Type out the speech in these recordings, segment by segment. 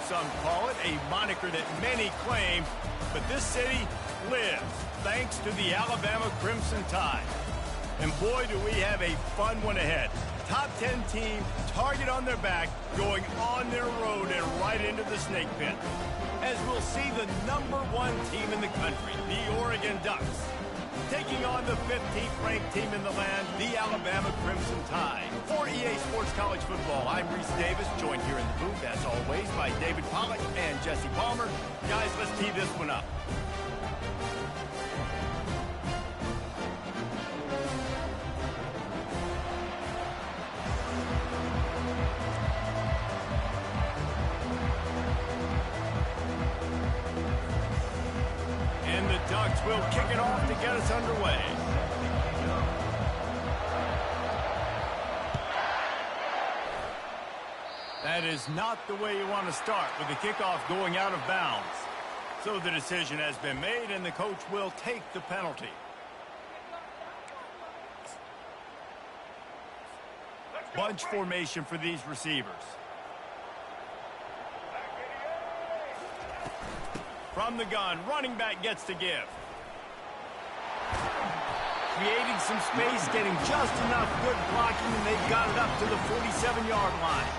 some call it, a moniker that many claim, but this city lives thanks to the Alabama Crimson Tide. And boy, do we have a fun one ahead. Top 10 team, target on their back, going on their road and right into the snake pit. As we'll see the #1 team in the country, the Oregon Ducks, taking on the 15th ranked team in the land, the Alabama Crimson Tide. For EA Sports College Football, I'm Reese Davis, joined here in the booth, as always, by David Pollack and Jesse Palmer. Guys, let's tee this one up. We'll kick it off to get us underway. That is not the way you want to start, with the kickoff going out of bounds. So the decision has been made, and the coach will take the penalty. Bunch formation for these receivers. From the gun, running back gets to give. Creating some space, getting just enough good blocking, and they've got it up to the 47-yard line.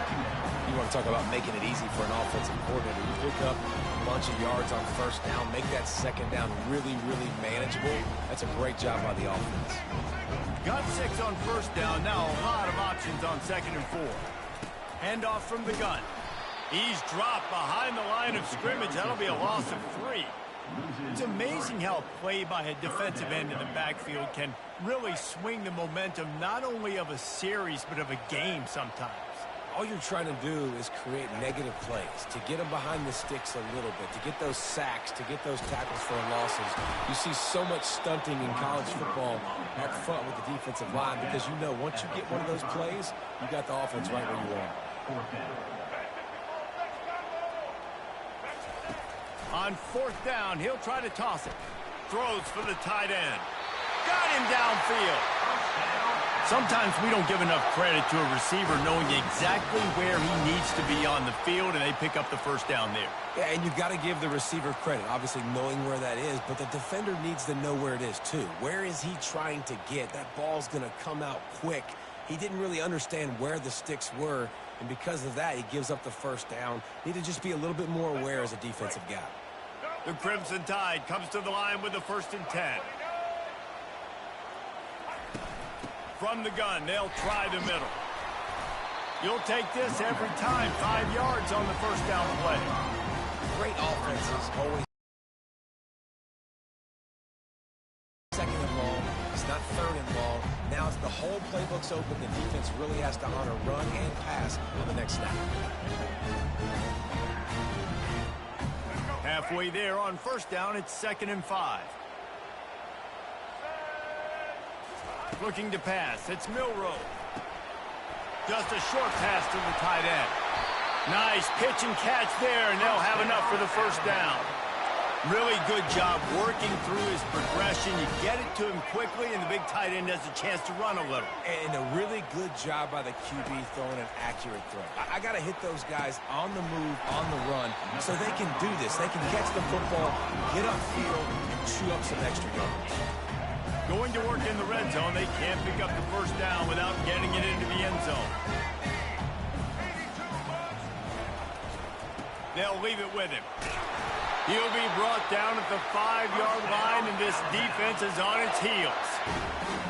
You want to talk about making it easy for an offensive coordinator. You pick up a bunch of yards on first down, make that second down really, really manageable. That's a great job by the offense. Got 6 on first down, now a lot of options on 2nd and 4. Handoff from the gun. He's dropped behind the line of scrimmage. That'll be a loss of 3. It's amazing how a play by a defensive end in the backfield can really swing the momentum not only of a series but of a game sometimes. All you're trying to do is create negative plays, to get them behind the sticks a little bit, to get those sacks, to get those tackles for losses. You see so much stunting in college football up front with the defensive line because you know once you get one of those plays, you got the offense right where you want. On 4th down, he'll try to toss it. Throws for the tight end. Got him downfield. Sometimes we don't give enough credit to a receiver knowing exactly where he needs to be on the field, and they pick up the first down there. Yeah, and you've got to give the receiver credit, obviously knowing where that is, but the defender needs to know where it is too. Where is he trying to get? That ball's going to come out quick. He didn't really understand where the sticks were, and because of that, he gives up the first down. Need to just be a little bit more aware as a defensive guy. The Crimson Tide comes to the line with the 1st and 10. From the gun, they'll try the middle. You'll take this every time. 5 yards on the first down play. Great offenses always. 2nd and long. It's not 3rd and long. Now it's the whole playbook's open. The defense really has to honor run and pass on the next snap. Halfway there on first down, it's 2nd and 5. Looking to pass, it's Milroe. Just a short pass to the tight end. Nice pitch and catch there, and they'll have enough for the first down. Really good job working through his progression. You get it to him quickly, and the big tight end has a chance to run a little. And a really good job by the QB throwing an accurate throw. I got to hit those guys on the move, on the run, so they can do this. They can catch the football, get upfield, and chew up some extra yards. Going to work in the red zone, they can't pick up the first down without getting it into the end zone. They'll leave it with him. He'll be brought down at the 5-yard line, and this defense is on its heels.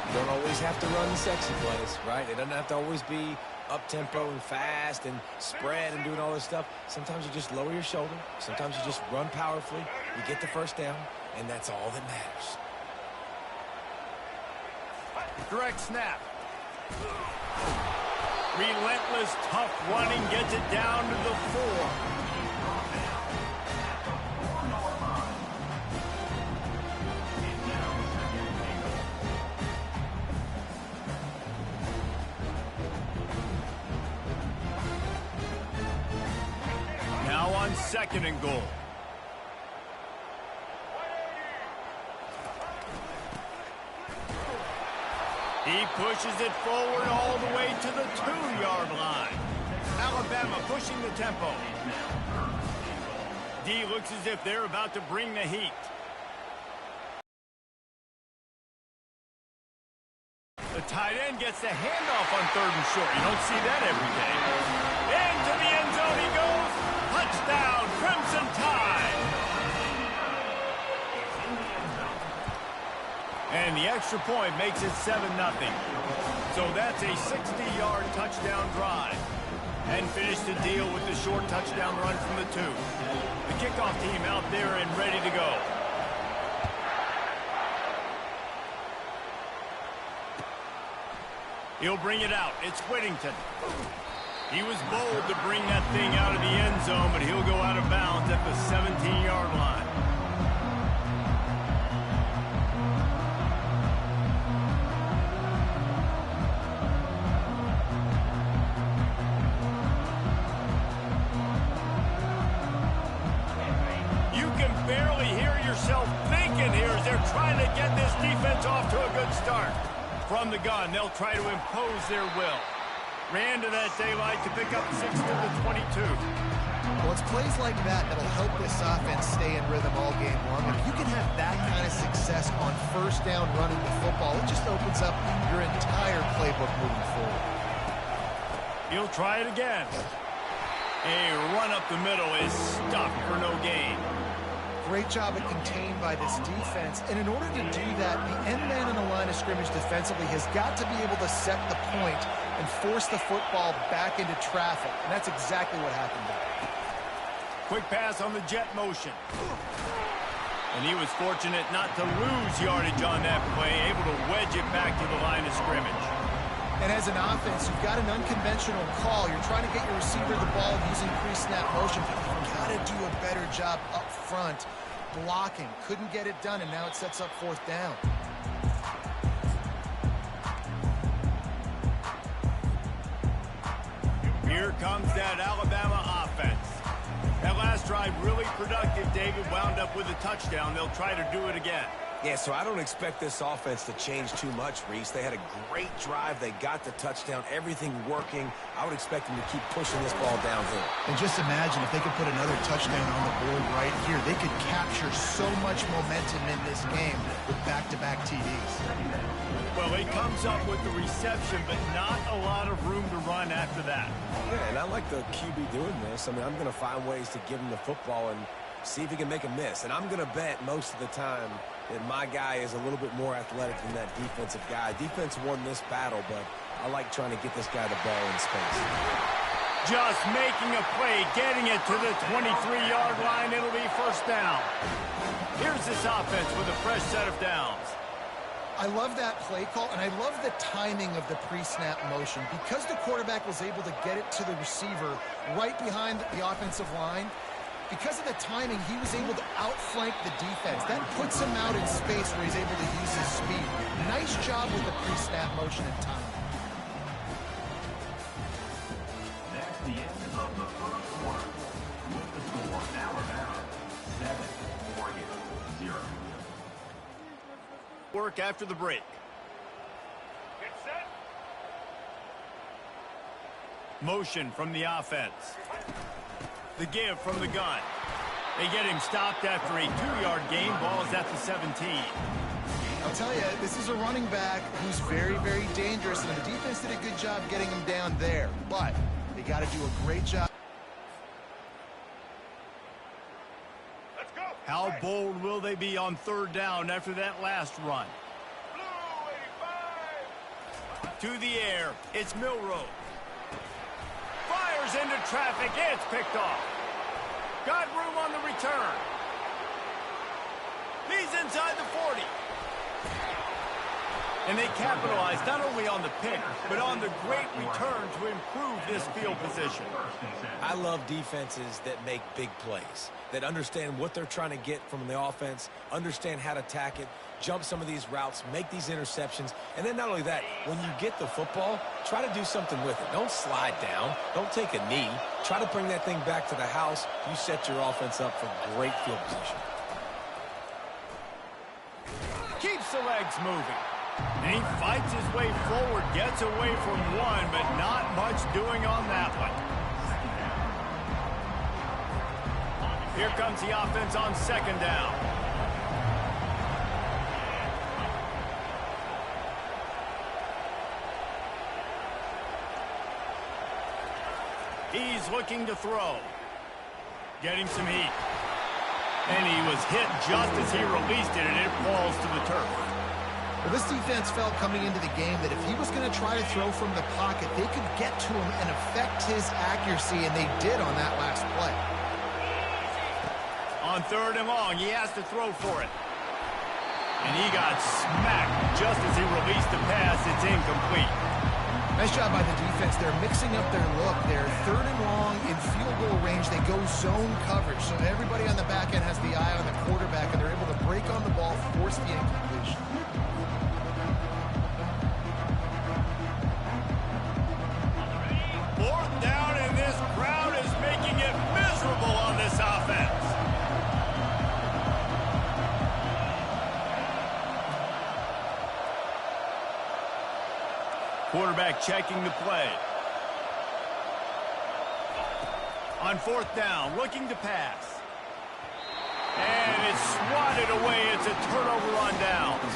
You don't always have to run the sexy plays, right? It doesn't have to always be up-tempo and fast and spread and doing all this stuff. Sometimes you just lower your shoulder. Sometimes you just run powerfully. You get the first down, and that's all that matters. Direct snap. Relentless, tough running gets it down to the 4. Now on 2nd and goal. He pushes it forward all the way to the 2-yard line. Alabama pushing the tempo. D looks as if they're about to bring the heat. The tight end gets the handoff on 3rd and short. You don't see that every day. Into the end zone he goes. Touchdown, Crimson Tide. And the extra point makes it 7-0. So that's a 60-yard touchdown drive. And finish the deal with the short touchdown run from the 2. The kickoff team out there and ready to go. He'll bring it out. It's Whittington. He was bold to bring that thing out of the end zone, but he'll go out of bounds at the 17-yard line. You can barely hear yourself thinking here as they're trying to get this defense off to a good start. From the gun, they'll try to impose their will. Ran to that daylight to pick up 6 to the 22. Well, it's plays like that that'll help this offense stay in rhythm all game long. If you can have that kind of success on 1st down running the football, it just opens up your entire playbook moving forward. He'll try it again. A run up the middle is stuffed for no gain. Great job at contained by this defense. And in order to do that, the end man in the line of scrimmage defensively has got to be able to set the point and force the football back into traffic. And that's exactly what happened there. Quick pass on the jet motion. And he was fortunate not to lose yardage on that play, able to wedge it back to the line of scrimmage. And as an offense, you've got an unconventional call. You're trying to get your receiver the ball using pre-snap motion, but you've got to do a better job up front blocking. Couldn't get it done, and now it sets up 4th down. Here comes that Alabama offense. That last drive really productive. David wound up with a touchdown. They'll try to do it again. Yeah, so I don't expect this offense to change too much, Reese. They had a great drive. They got the touchdown, everything working. I would expect them to keep pushing this ball downhill. And just imagine if they could put another touchdown on the board right here. They could capture so much momentum in this game with back-to-back TDs. Well, he comes up with the reception, but not a lot of room to run after that. Yeah, and I like the QB doing this. I mean, I'm going to find ways to give him the football and see if he can make a miss. And I'm going to bet most of the time that my guy is a little bit more athletic than that defensive guy. Defense won this battle, but I like trying to get this guy the ball in space. Just making a play, getting it to the 23-yard line. It'll be 1st down. Here's this offense with a fresh set of downs. I love that play call, and I love the timing of the pre-snap motion. Because the quarterback was able to get it to the receiver right behind the offensive line, because of the timing, he was able to outflank the defense. That puts him out in space where he's able to use his speed. Nice job with the pre-snap motion and timing. That's the end of the 1st quarter. With the score now about 7, Oregon 0. Work after the break. Get set. Motion from the offense. The give from the gun. They get him stopped after a 2-yard gain. Ball is at the 17. I'll tell you, this is a running back who's very, very dangerous, and the defense did a good job getting him down there. But they got to do a great job. Let's go. How bold will they be on 3rd down after that last run? Blue 85. To the air. It's Milroe. Fires into traffic. It's picked off. Got room on the return. He's inside the 40. And they capitalized not only on the pick, but on the great return to improve this field position. I love defenses that make big plays, that understand what they're trying to get from the offense, understand how to attack it, jump some of these routes, make these interceptions, and then not only that, when you get the football, try to do something with it. Don't slide down. Don't take a knee. Try to bring that thing back to the house. You set your offense up for great field position. Keeps the legs moving. And he fights his way forward, gets away from one, but not much doing on that one. Here comes the offense on second down. He's looking to throw. Getting some heat. And he was hit just as he released it, and it falls to the turf. Well, this defense felt coming into the game that if he was going to try to throw from the pocket, they could get to him and affect his accuracy, and they did on that last play. On third and long, he has to throw for it. And he got smacked just as he released the pass. It's incomplete. Nice job by the defense. They're mixing up their look. They're third and long in field goal range. They go zone coverage. So everybody on the back end has the eye on the quarterback, and they're able to break on the ball, force the incompletion. Fourth down, and this crowd is making it miserable on this offense. Quarterback checking the play. On fourth down, looking to pass. And it's swatted away. It's a turnover on downs.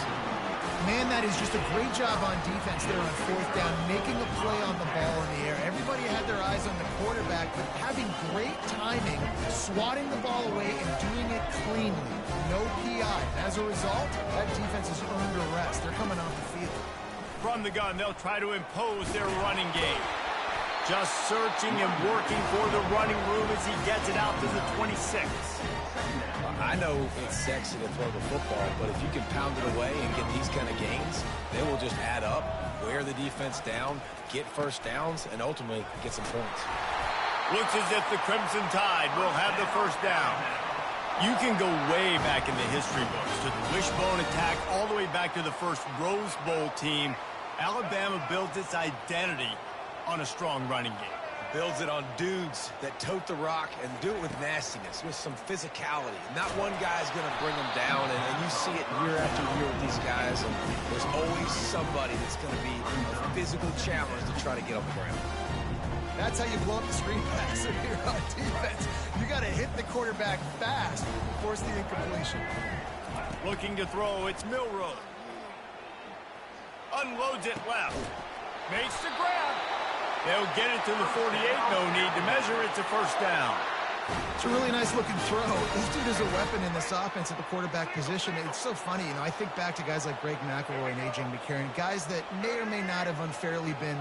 Man, that is just a great job on defense there on fourth down, making a play on the ball in the air. Everybody had their eyes on the quarterback, but having great timing, swatting the ball away and doing it cleanly. No PI. As a result, that defense has earned a rest. They're coming off the field. From the gun, they'll try to impose their running game. Just searching and working for the running room as he gets it out to the 26. I know it's sexy to throw the football, but if you can pound it away and get these kind of gains, they will just add up, wear the defense down, get first downs, and ultimately get some points. Looks as if the Crimson Tide will have the first down. You can go way back in the history books to the wishbone attack all the way back to the first Rose Bowl team. Alabama built its identity on a strong running game. Builds it on dudes that tote the rock and do it with nastiness, with some physicality. Not one guy's going to bring them down, and you see it year after year with these guys, and there's always somebody that's going to be a physical challenge to try to get on the ground. That's how you blow up the screen pass here on defense. You got to hit the quarterback fast, force the incompletion. Looking to throw, it's Milroe. Unloads it left. Makes the grab. They'll get it to the 48. No need to measure. It's a first down. It's a really nice looking throw. This dude is a weapon in this offense at the quarterback position. It's so funny, you know, I think back to guys like Greg McElroy and A.J. McCarron, guys that may or may not have unfairly been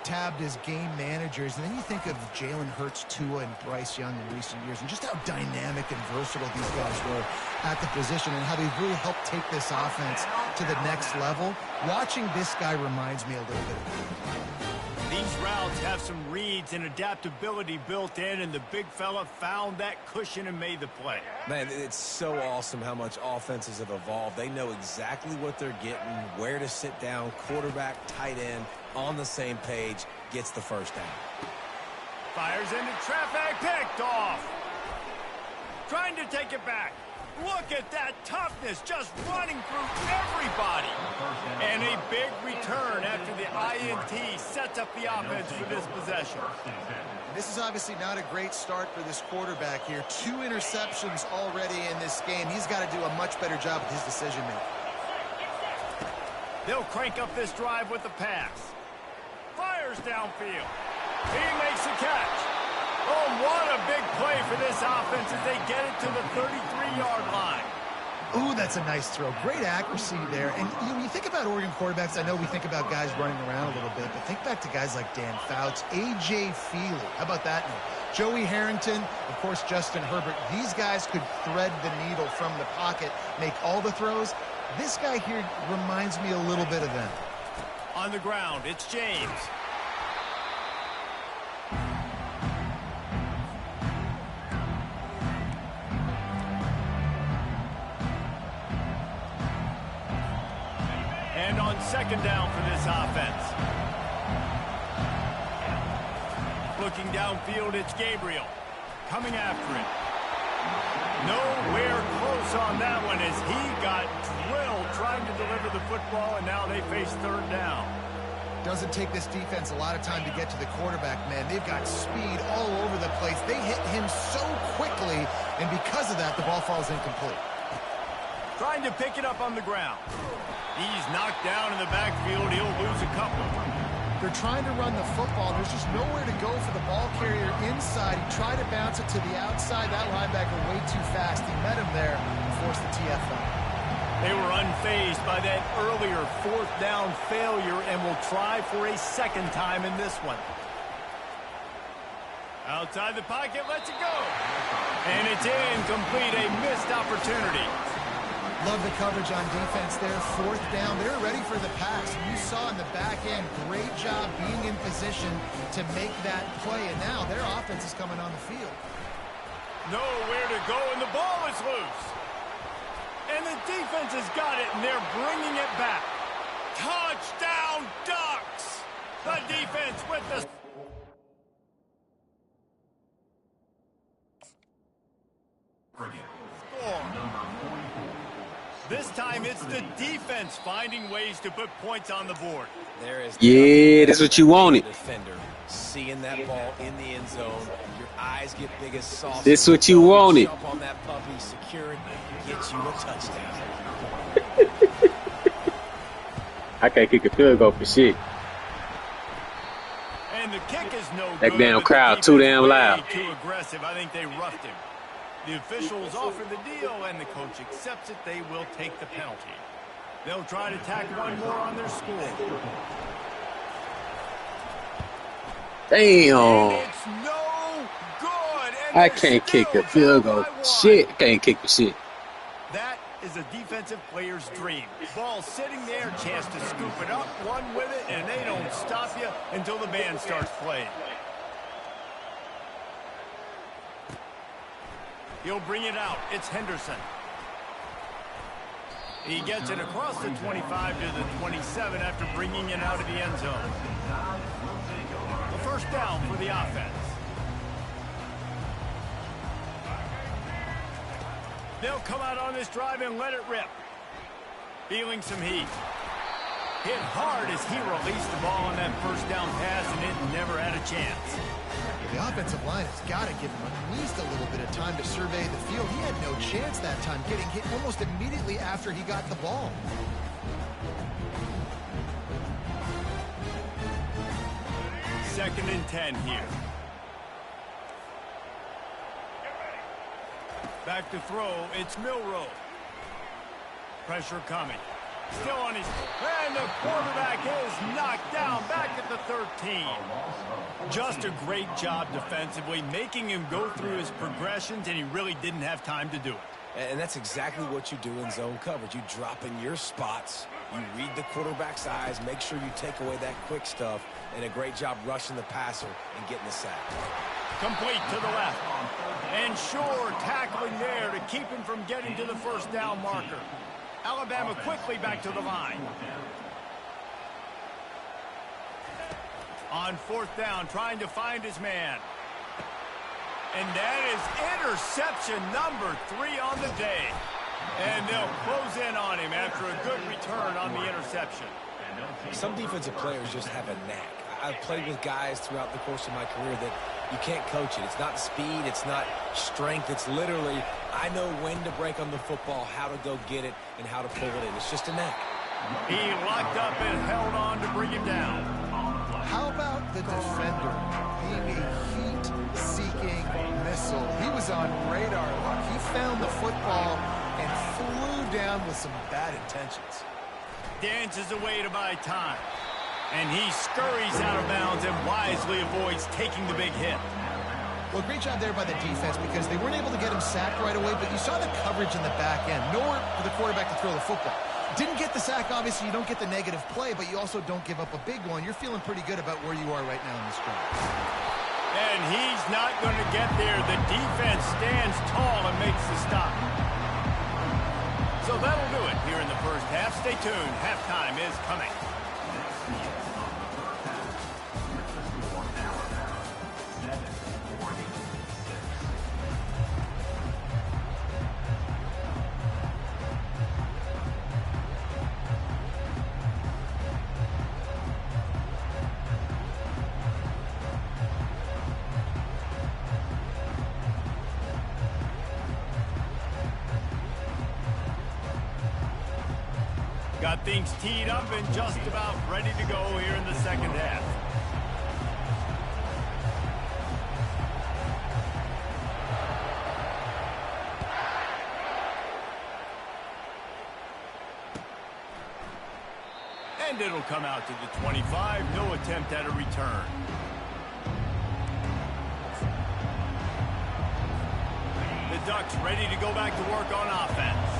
tabbed as game managers, and then you think of Jalen Hurts, Tua, and Bryce Young in recent years, and just how dynamic and versatile these guys were at the position and how they've really helped take this offense to the next level. Watching this guy reminds me a little bit of him. These routes have some reads and adaptability built in, and the big fella found that cushion and made the play. Man, it's so awesome how much offenses have evolved. They know exactly what they're getting, where to sit down, quarterback, tight end, on the same page, gets the first down. Fires into traffic, picked off. Trying to take it back. Look at that toughness, just running through everybody. And a big return after the INT sets up the offense for this possession. This is obviously not a great start for this quarterback here. 2 interceptions already in this game. He's got to do a much better job with his decision-making. They'll crank up this drive with the pass. Fires downfield. He makes the catch. Oh, what a big play for this offense as they get it to the 33-yard line. Ooh, that's a nice throw. Great accuracy there. And you think about Oregon quarterbacks, I know we think about guys running around a little bit, but think back to guys like Dan Fouts, A.J. Feely. How about that name? Joey Harrington, of course, Justin Herbert. These guys could thread the needle from the pocket, make all the throws. This guy here reminds me a little bit of them. On the ground, it's James. And on second down for this offense. Looking downfield, it's Gabriel. Coming after it. Nowhere close on that one as he got drilled trying to deliver the football, and now they face third down. Doesn't take this defense a lot of time to get to the quarterback, man. They've got speed all over the place. They hit him so quickly, and because of that, the ball falls incomplete. Trying to pick it up on the ground. He's knocked down in the backfield. He'll lose a couple. They're trying to run the football. There's just nowhere to go for the ball carrier inside. He tried to bounce it to the outside. That linebacker way too fast. He met him there and forced the TFL. They were unfazed by that earlier fourth down failure and will try for a second time in this one. Outside the pocket, lets it go. And it's incomplete, a missed opportunity. Love the coverage on defense there. Fourth down. They're ready for the pass. You saw in the back end, great job being in position to make that play. And now their offense is coming on the field. Nowhere to go, and the ball is loose. And the defense has got it, and they're bringing it back. Touchdown, Ducks! The defense with the score. This time it's the defense finding ways to put points on the board. There is that's what you wanted. Defender seeing that ball in the end zone. Your eyes get big as saucers. That's what you wanted. Jump on that puppy, secure it, get you a touchdown. I can't kick a field goal for shit. And the kick is no That good, damn but the crowd too defense damn loud. way too aggressive. I think they roughed him. The officials offer the deal, and the coach accepts it. They will take the penalty. They'll try to tack one more on their score. Damn. And it's no good. And I they're can't kick still a field down goal by for one. shit. I can't kick for shit. That is a defensive player's dream. Ball sitting there, chance to scoop it up, run with it, and they don't stop you until the band starts playing. He'll bring it out. It's Henderson. He gets it across the 25 to the 27 after bringing it out of the end zone. The first down for the offense. They'll come out on this drive and let it rip. Feeling some heat. Hit hard as he released the ball on that first down pass, and it never had a chance. The offensive line has got to give him at least a little bit of time to survey the field. He had no chance that time, getting hit almost immediately after he got the ball. Second and 10 here. Back to throw, it's Milroe. Pressure coming. Still on his... And the quarterback is knocked down back at the 13. Just a great job defensively, making him go through his progressions, and he really didn't have time to do it. And that's exactly what you do in zone coverage. You drop in your spots, you read the quarterback's eyes, make sure you take away that quick stuff, and a great job rushing the passer and getting the sack. Complete to the left. And sure, tackling there to keep him from getting to the first down marker. Alabama quickly back to the line. On fourth down, trying to find his man. And that is interception number 3 on the day. And they'll close in on him after a good return on the interception. Some defensive players just have a knack. I've played with guys throughout the course of my career that you can't coach it. It's not speed, it's not strength. It's literally, I know when to break on the football, how to go get it, and how to pull it in. It's just a knack. He locked up and held on to bring him down. How about the defender being a heat-seeking missile? He was on radar lock. He found the football and flew down with some bad intentions. Dances away to buy time. And he scurries out of bounds and wisely avoids taking the big hit. Well, great job there by the defense because they weren't able to get him sacked right away, but you saw the coverage in the back end. Nowhere for the quarterback to throw the football. Didn't get the sack, obviously. You don't get the negative play, but you also don't give up a big one. You're feeling pretty good about where you are right now in this drive. And he's not going to get there. The defense stands tall and makes the stop. So that'll do it here in the first half. Stay tuned. Halftime is coming. Got things teed up and just about ready to go here in the second half. And it'll come out to the 25. No attempt at a return. The Ducks ready to go back to work on offense.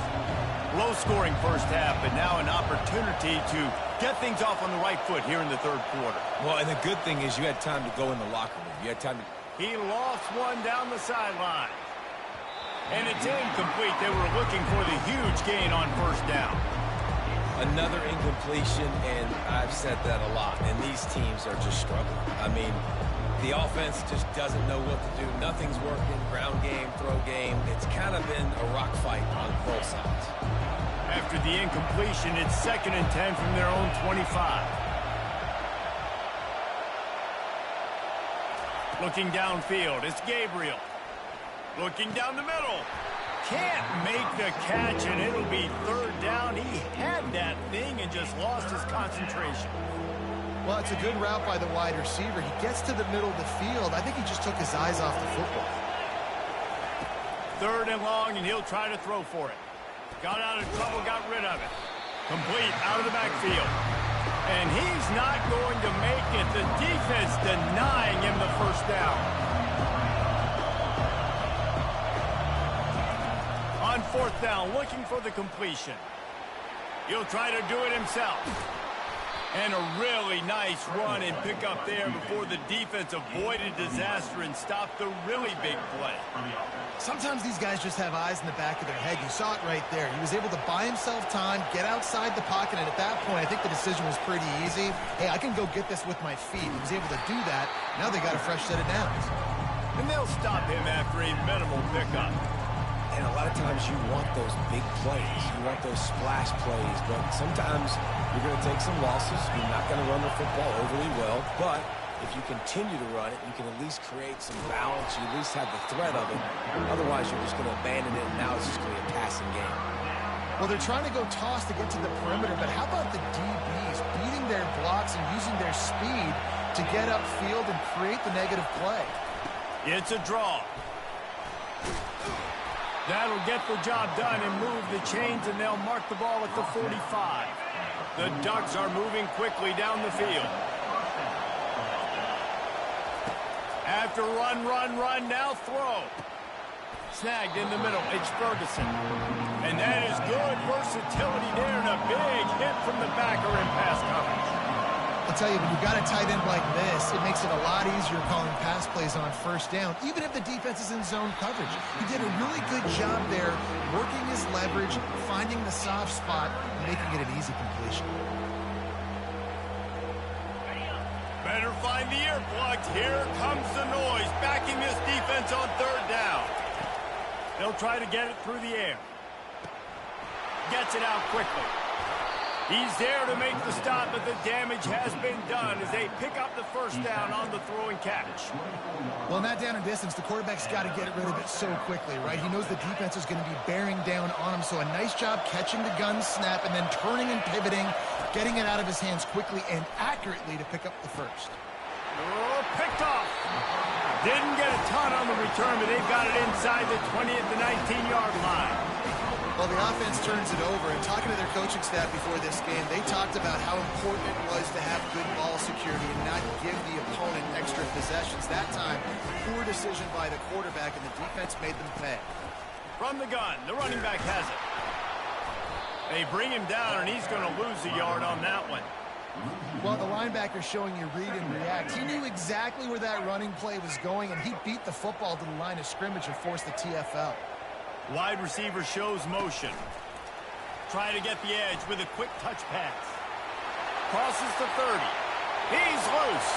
Low-scoring first half, but now an opportunity to get things off on the right foot here in the third quarter. Well, and the good thing is you had time to go in the locker room. You had time to... He lost one down the sideline. And it's incomplete. They were looking for the huge gain on first down. Another incompletion, and I've said that a lot, and these teams are just struggling. I mean, the offense just doesn't know what to do. Nothing's working. Ground game, throw game. It's kind of been a rock fight on both sides. After the incompletion, it's 2nd and 10 from their own 25. Looking downfield, it's Gabriel. Looking down the middle. Can't make the catch, and it'll be 3rd down. He had that thing and just lost his concentration. Well, it's a good route by the wide receiver. He gets to the middle of the field. I think he just took his eyes off the football. 3rd and long, and he'll try to throw for it. Got out of trouble, got rid of it. Complete out of the backfield. And he's not going to make it. The defense denying him the first down. On 4th down, looking for the completion. He'll try to do it himself. And a really nice run and pick up there before the defense avoided disaster and stopped the really big play. Sometimes these guys just have eyes in the back of their head. You saw it right there. He was able to buy himself time, get outside the pocket, and at that point, I think the decision was pretty easy. Hey, I can go get this with my feet. He was able to do that. Now they got a fresh set of downs. And they'll stop him after a minimal pickup. And a lot of times you want those big plays. You want those splash plays. But sometimes you're going to take some losses. You're not going to run the football overly well. But if you continue to run it, you can at least create some balance. You at least have the threat of it. Otherwise, you're just going to abandon it, and now it's just going to be a passing game. Well, they're trying to go toss to get to the perimeter, but how about the DBs beating their blocks and using their speed to get upfield and create the negative play? It's a draw. That'll get the job done and move the chains, and they'll mark the ball at the 45. The Ducks are moving quickly down the field. After run, now throw. Snagged in the middle, it's Ferguson. And that is good versatility there, and a big hit from the backer in pass coverage. I'll tell you, when you've got a tight end like this, it makes it a lot easier calling pass plays on first down, even if the defense is in zone coverage. He did a really good job there, working his leverage, finding the soft spot, and making it an easy completion. Better find the earplugs. Here comes the noise, backing this defense on 3rd down. They'll try to get it through the air. Gets it out quickly. He's there to make the stop, but the damage has been done as they pick up the first down on the throw and catch. Well, in that down and distance, the quarterback's got to get rid of it so quickly, right? He knows the defense is going to be bearing down on him, so a nice job catching the gun snap and then turning and pivoting, getting it out of his hands quickly and accurately to pick up the first. Oh, picked off. Didn't get a ton on the return, but they've got it inside the 20 at the 19-yard line. Well, the offense turns it over, and talking to their coaching staff before this game, they talked about how important it was to have good ball security and not give the opponent extra possessions. That time, poor decision by the quarterback, and the defense made them pay. From the gun, the running back has it. They bring him down, and he's going to lose a yard on that one. Well, the linebacker's showing you read and react. He knew exactly where that running play was going, and he beat the football to the line of scrimmage and forced the TFL. Wide receiver shows motion. Try to get the edge with a quick touch pass. Crosses the 30. He's loose.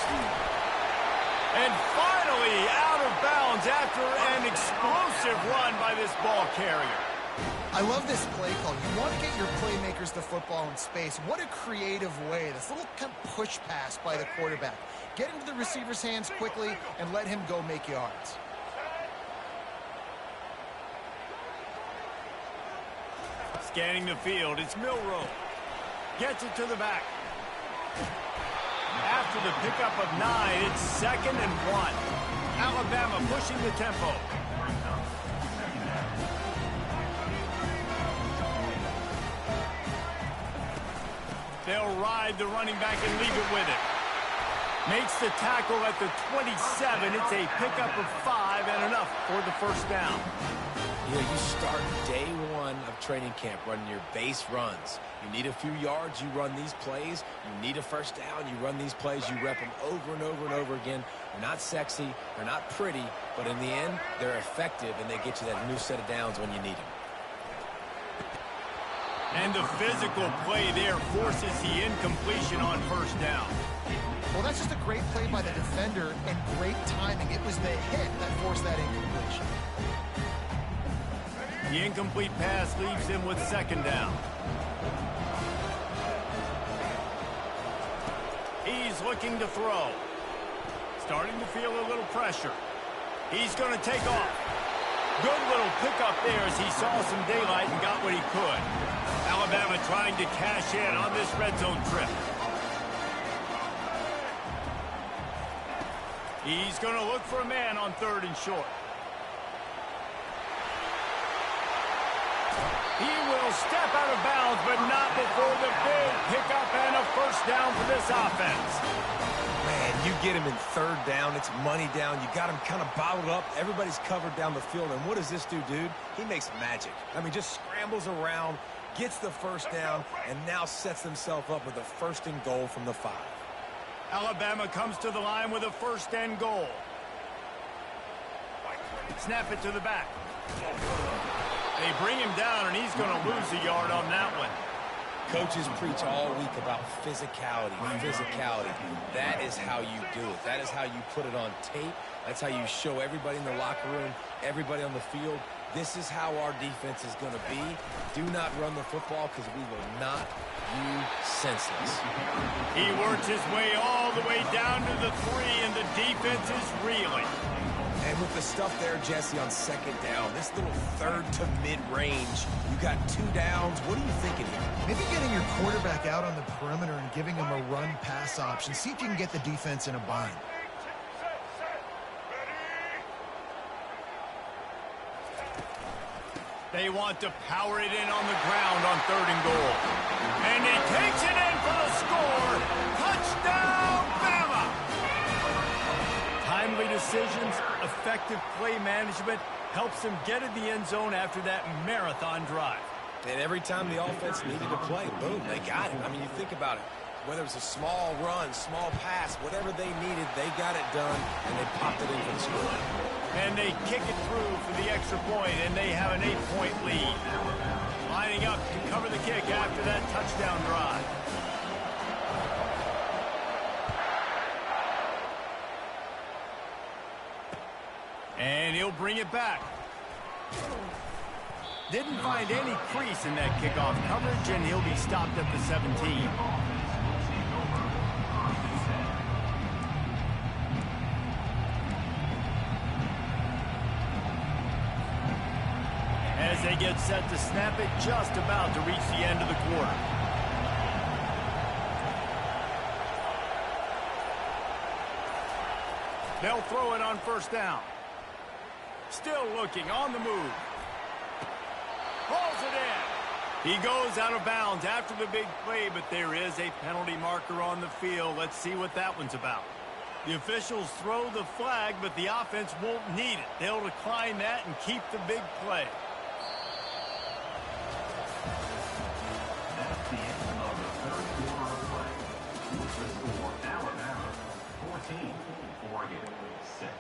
And finally out of bounds after an explosive run by this ball carrier. I love this play call. You want to get your playmakers the football in space. What a creative way. This little kind of push pass by the quarterback. Get into the receiver's hands quickly and let him go make yards. Scanning the field, it's Milroe. Gets it to the back. After the pickup of 9, it's 2nd and 1. Alabama pushing the tempo. They'll ride the running back and leave it with it. Makes the tackle at the 27. It's a pickup of 5 and enough for the first down. You know, you start day one of training camp running your base runs. You need a few yards, you run these plays. You need a first down, you run these plays. You rep them over and over and over again. They're not sexy, they're not pretty, but in the end, they're effective, and they get you that new set of downs when you need them. And the physical play there forces the incompletion on first down. Well, that's just a great play by the defender and great timing. It was the hit that forced that incompletion. The incomplete pass leaves him with 2nd down. He's looking to throw. Starting to feel a little pressure. He's going to take off. Good little pickup there as he saw some daylight and got what he could. Alabama trying to cash in on this red zone trip. He's going to look for a man on 3rd and short. He will step out of bounds, but not before the big pickup and a first down for this offense. Man, you get him in 3rd down, it's money down. You got him kind of bottled up. Everybody's covered down the field. And what does this dude? He makes magic. I mean, just scrambles around, gets the first down, and now sets himself up with a 1st and goal from the 5. Alabama comes to the line with a 1st and goal. Snap it to the back. They bring him down, and he's going to lose a yard on that one. Coaches preach all week about physicality. That is how you do it. That is how you put it on tape. That's how you show everybody in the locker room, everybody on the field. This is how our defense is going to be. Do not run the football because we will not you senseless. He works his way all the way down to the 3, and the defense is reeling. And with the stuff there, Jesse, on 2nd down, this little 3rd to mid-range, you got 2 downs. What are you thinking here? Maybe getting your quarterback out on the perimeter and giving him a run-pass option. See if you can get the defense in a bind. They want to power it in on the ground on 3rd and goal. And he takes it in for the score. Touchdown, Bama! Timely decisions, effective play management helps them get in the end zone after that marathon drive. And every time the offense needed to play, boom, they got it. I mean, you think about it. Whether it was a small run, small pass, whatever they needed, they got it done, and they popped it in for the score. And they kick it through for the extra point, and they have an 8-point lead. Lining up to cover the kick after that touchdown drive. And he'll bring it back. Didn't find any crease in that kickoff coverage, and he'll be stopped at the 17. As they get set to snap it, just about to reach the end of the quarter. They'll throw it on 1st down. Still looking, on the move. Pulls it in. He goes out of bounds after the big play, but there is a penalty marker on the field. Let's see what that one's about. The officials throw the flag, but the offense won't need it. They'll decline that and keep the big play. That's the end of the 3rd quarter of play. With the score, Alabama 14, Oregon 6.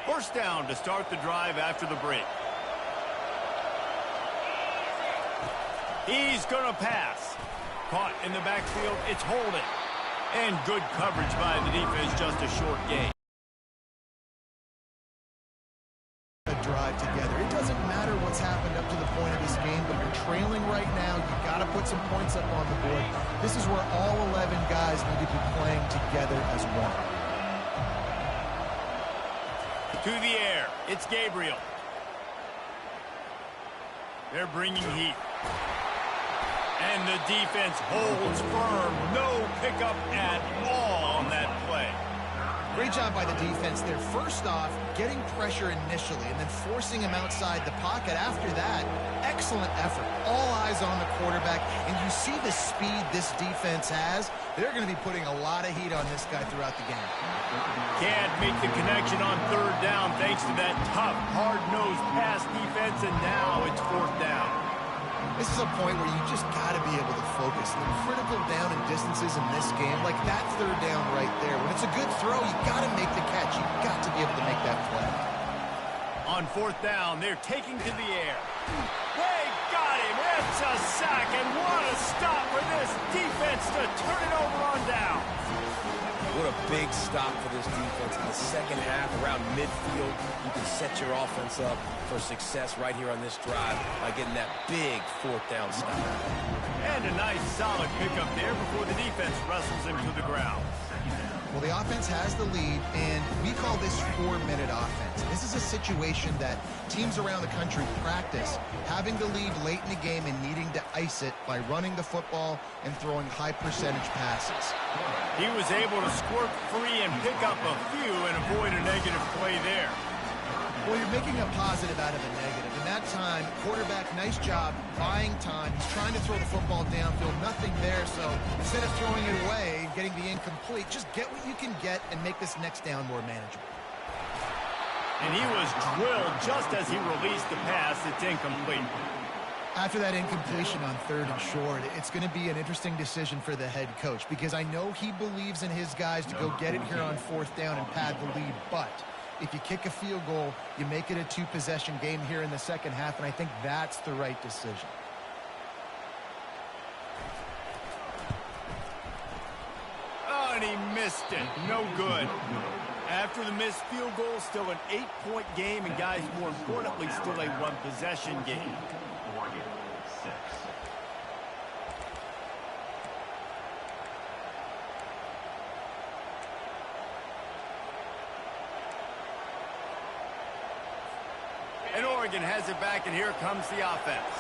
First down to start the drive after the break. He's going to pass. Caught in the backfield. It's holding. And good coverage by the defense, just a short gain. Drive together. It doesn't matter what's happened up to the point of this game, but you're trailing right now. You got to put some points up on the board. This is where all 11 guys need to be playing together as one. To the air. It's Gabriel. They're bringing heat. And the defense holds firm. No pickup at all on that play. Great job by the defense there. First off, getting pressure initially and then forcing him outside the pocket. After that, excellent effort. All eyes on the quarterback. And you see the speed this defense has. They're going to be putting a lot of heat on this guy throughout the game. Can't make the connection on third down thanks to that tough, hard-nosed pass defense. And now it's fourth down. This is a point where you just got to be able to focus. The critical down and distances in this game, like that third down right there. When it's a good throw, you got to make the catch. You got to be able to make that play. On fourth down, they're taking to the air. They got him. It's a sack, and what a stop for this defense to turn it over on down. What a big stop for this defense in the second half. Around midfield, you can set your offense up for success right here on this drive by getting that big fourth down stop. And a nice solid pickup there before the defense wrestles him to the ground. Well, the offense has the lead, and we call this 4-minute offense. This is a situation that teams around the country practice, having the lead late in the game and needing to ice it by running the football and throwing high-percentage passes. He was able to squirt free and pick up a few and avoid a negative play there. Well, you're making a positive out of a negative. In that time, quarterback, nice job buying time. He's trying to throw the football downfield. Nothing there, so instead of throwing it away and getting the incomplete, just get what you can get and make this next down more manageable. And he was drilled just as he released the pass. It's incomplete. After that incompletion on third and short, it's going to be an interesting decision for the head coach because I know he believes in his guys to go get it here on fourth down and pad the lead, but if you kick a field goal, you make it a two-possession game here in the second half, and I think that's the right decision. Oh, and he missed it. No good. After the missed field goal, still an 8-point game, and guys, more importantly, still a one-possession game. And Oregon has it back, and here comes the offense.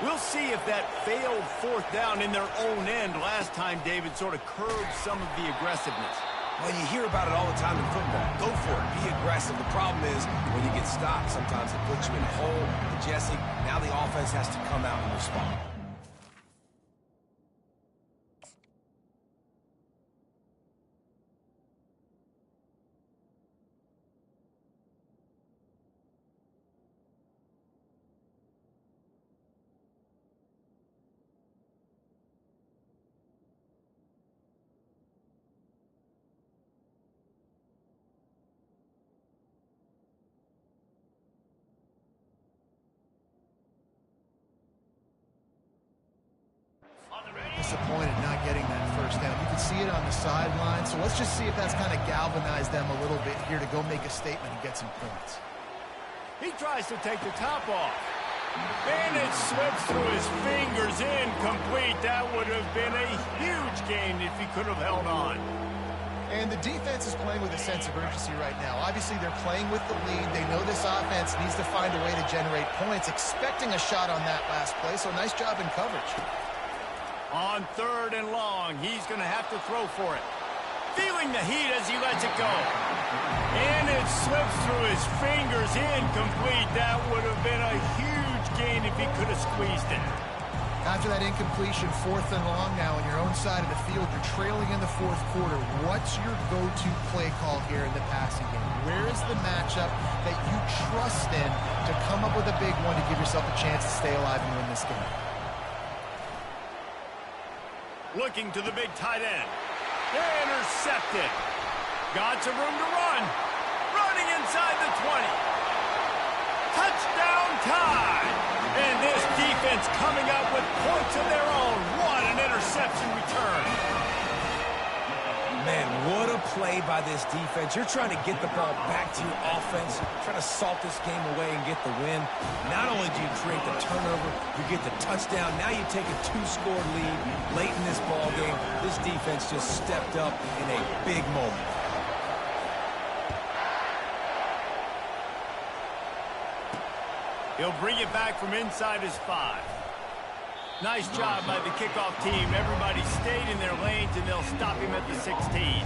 We'll see if that failed fourth down in their own end last time, David, sort of curbed some of the aggressiveness. Well, you hear about it all the time in football. Go for it. Be aggressive. The problem is when you get stopped, sometimes it puts you in a hole. And Jesse, now the offense has to come out and respond. Disappointed not getting that first down. You can see it on the sideline, so let's just see if that's kind of galvanized them a little bit here to go make a statement and get some points. He tries to take the top off. And it slips through his fingers, incomplete. That would have been a huge gain if he could have held on. And the defense is playing with a sense of urgency right now. Obviously, they're playing with the lead. They know this offense needs to find a way to generate points, expecting a shot on that last play, so nice job in coverage. On third and long, he's going to have to throw for it. Feeling the heat as he lets it go. And it slips through his fingers, incomplete. That would have been a huge gain if he could have squeezed it. After that incompletion, fourth and long now on your own side of the field, you're trailing in the fourth quarter. What's your go-to play call here in the passing game? Where is the matchup that you trust in to come up with a big one to give yourself a chance to stay alive and win this game? Looking to the big tight end. Intercepted. Got some room to run. Running inside the 20. Touchdown time. And this defense coming up with points of their own. What an interception return. Man, what a play by this defense. You're trying to get the ball back to your offense, trying to salt this game away and get the win. Not only do you create the turnover, you get the touchdown. Now you take a 2-score lead late in this ball game. This defense just stepped up in a big moment. He'll bring it back from inside his 5. Nice job by the kickoff team. Everybody stayed in their lanes, and they'll stop him at the 16.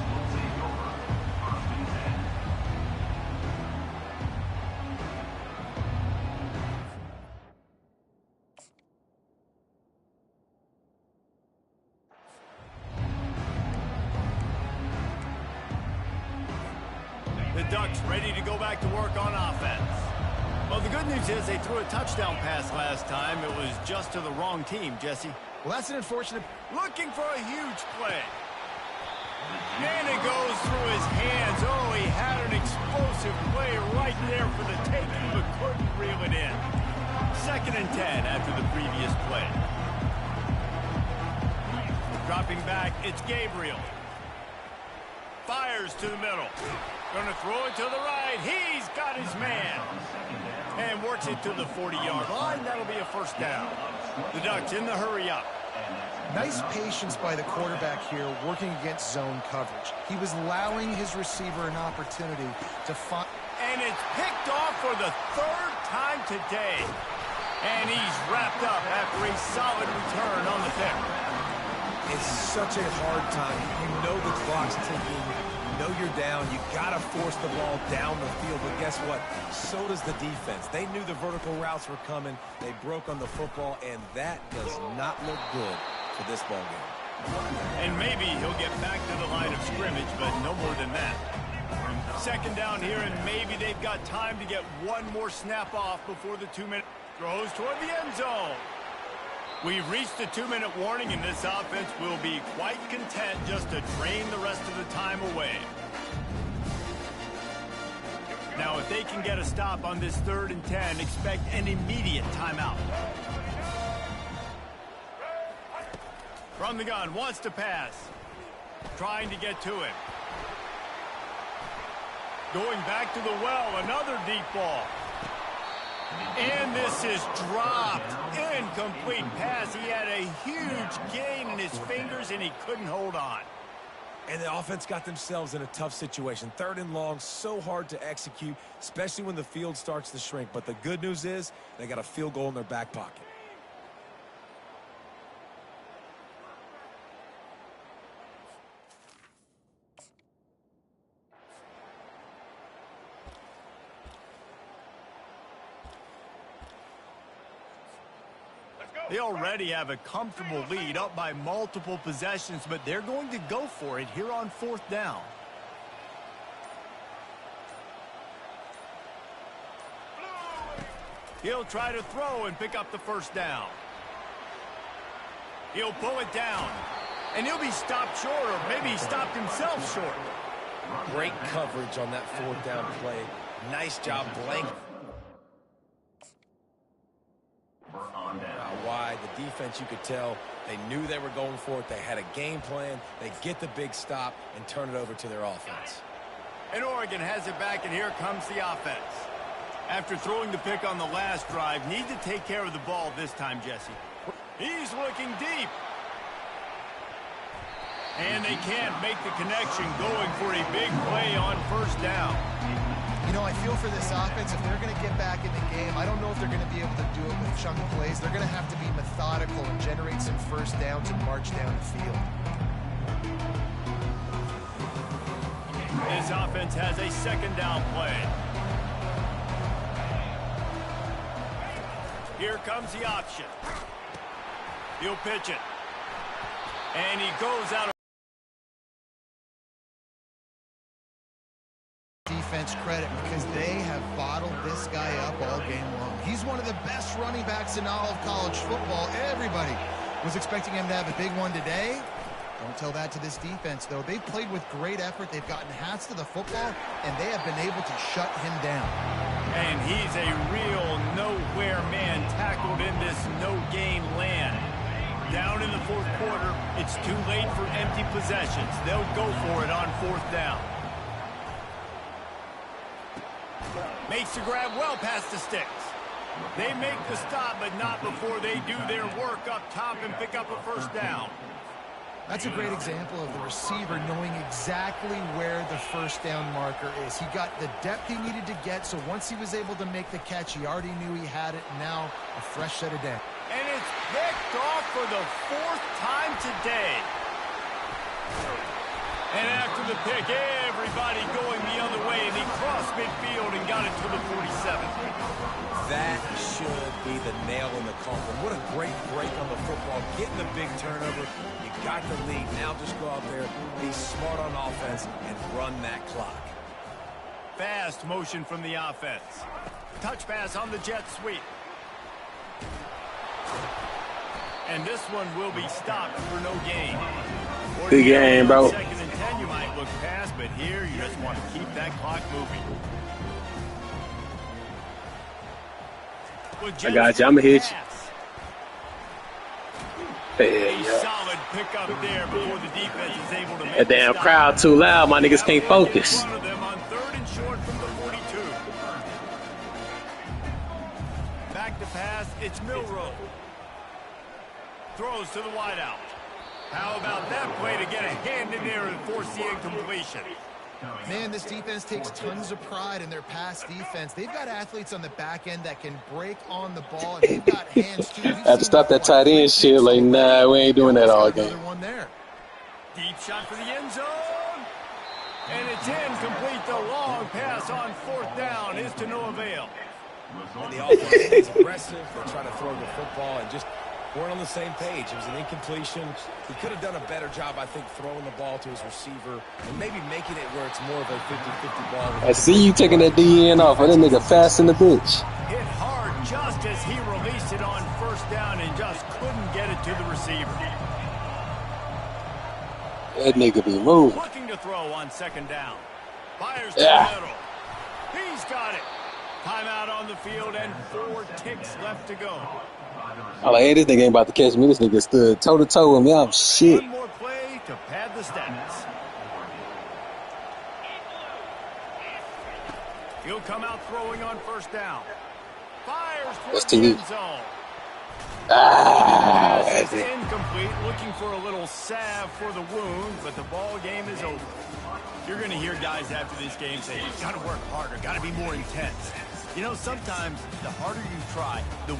The Ducks ready to go back to work on offense. Well, the good news is they threw a touchdown pass last time. It was just to the wrong team, Jesse. Well, that's an unfortunate... Looking for a huge play. And it goes through his hands. Oh, he had an explosive play right there for the taking, but couldn't reel it in. 2nd and 10 after the previous play. Dropping back, it's Gabriel. Fires to the middle. Gonna throw it to the right. He's got his man. And works it to the 40-yard line. That'll be a first down. The Ducks in the hurry up. Nice patience by the quarterback here working against zone coverage. He was allowing his receiver an opportunity to find... And it's picked off for the 3rd time today. And he's wrapped up after a solid return on the pick. It's such a hard time. You know the clock's ticking. You know you're down. You got to force the ball down the field. But guess what? So does the defense. They knew the vertical routes were coming. They broke on the football, and that does not look good for this ball game. And maybe he'll get back to the line of scrimmage, but no more than that. 2nd down here, and maybe they've got time to get one more snap off before the 2-minute throws toward the end zone. We've reached the 2-minute warning, and this offense will be quite content just to drain the rest of the time away. Now, if they can get a stop on this 3rd and 10, expect an immediate timeout. From the gun, wants to pass. Trying to get to it. Going back to the well, another deep ball. And this is dropped. Incomplete pass. He had a huge gain in his fingers, and he couldn't hold on. And the offense got themselves in a tough situation. 3rd and long, so hard to execute, especially when the field starts to shrink. But the good news is they got a field goal in their back pocket. They already have a comfortable lead, up by multiple possessions, but they're going to go for it here on 4th down. He'll try to throw and pick up the 1st down. He'll pull it down, and he'll be stopped short, or maybe he stopped himself short. Great coverage on that 4th down play. Nice job, Blank. Why the defense, you could tell they knew they were going for it. They had a game plan. They get the big stop and turn it over to their offense. And Oregon has it back, and here comes the offense. After throwing the pick on the last drive, need to take care of the ball this time, Jesse. He's looking deep. And they can't make the connection, going for a big play on 1st down. You know, I feel for this offense, if they're going to get back in the game, I don't know if they're going to be able to do it with chunk plays. They're going to have to be methodical and generate some 1st downs and march down the field. This offense has a 2nd down play. Here comes the option. He'll pitch it. And he goes out. Defense credit, because they have bottled this guy up all game long. He's one of the best running backs in all of college football. Everybody was expecting him to have a big one today. Don't tell that to this defense, though. They've played with great effort. They've gotten hats to the football, and they have been able to shut him down. And he's a real nowhere man, tackled in this no-gain land. Down in the 4th quarter, it's too late for empty possessions. They'll go for it on 4th down. Makes the grab well past the sticks. They make the stop, but not before they do their work up top and pick up a 1st down. That's a great example of the receiver knowing exactly where the first down marker is. He got the depth he needed to get, so once he was able to make the catch, he already knew he had it. Now a fresh set of downs. And it's picked off for the 4th time today. And after the pick, everybody going the other way, and he crossed midfield and got it to the 47. That should be the nail in the coffin. What a great break on the football. Getting the big turnover. You got the lead. Now just go out there, be smart on offense, and run that clock. Fast motion from the offense. Touch pass on the jet sweep. And this one will be stopped for no gain. Good game, bro. Second and 10, you might look past, but here you just want to keep that clock moving. I got you. I'm going to hit you. A solid pickup there before the defense is able to make That damn crowd too loud. My niggas can't focus. One of them on 3rd and short from the 42. Back to pass. It's Milroe. Throws to the wideout. How about that play to get a hand in there and force the incompletion? Man, this defense takes tons of pride in their pass defense. They've got athletes on the back end that can break on the ball, and they've got hands, too. I have to stop that tight end shit. Like, nah, we ain't doing that all game. Another one there. Deep shot for the end zone. And it's incomplete. The long pass on 4th down is to no avail. And the offense is aggressive. They're trying to throw the football and just weren't on the same page. It was an incompletion. He could have done a better job, I think, throwing the ball to his receiver and maybe making it where it's more of a 50-50 ball. I see you taking that DN off. That nigga fast in the bitch. Hit hard just as he released it on 1st down and just couldn't get it to the receiver. That nigga be moving. Looking to throw on 2nd down. Fires to the middle. He's got it. Timeout on the field and 4 ticks left to go. I'm like, hey, this nigga ain't about to catch me. This nigga stood toe-to-toe with me. I'm shit. One more play to pad the stats. He'll come out throwing on 1st down. Fires That's for the TV. end zone. That's it. Incomplete, looking for a little salve for the wound, but the ball game is over. You're going to hear guys after this game say, you've got to work harder, got to be more intense. You know, sometimes the harder you try, the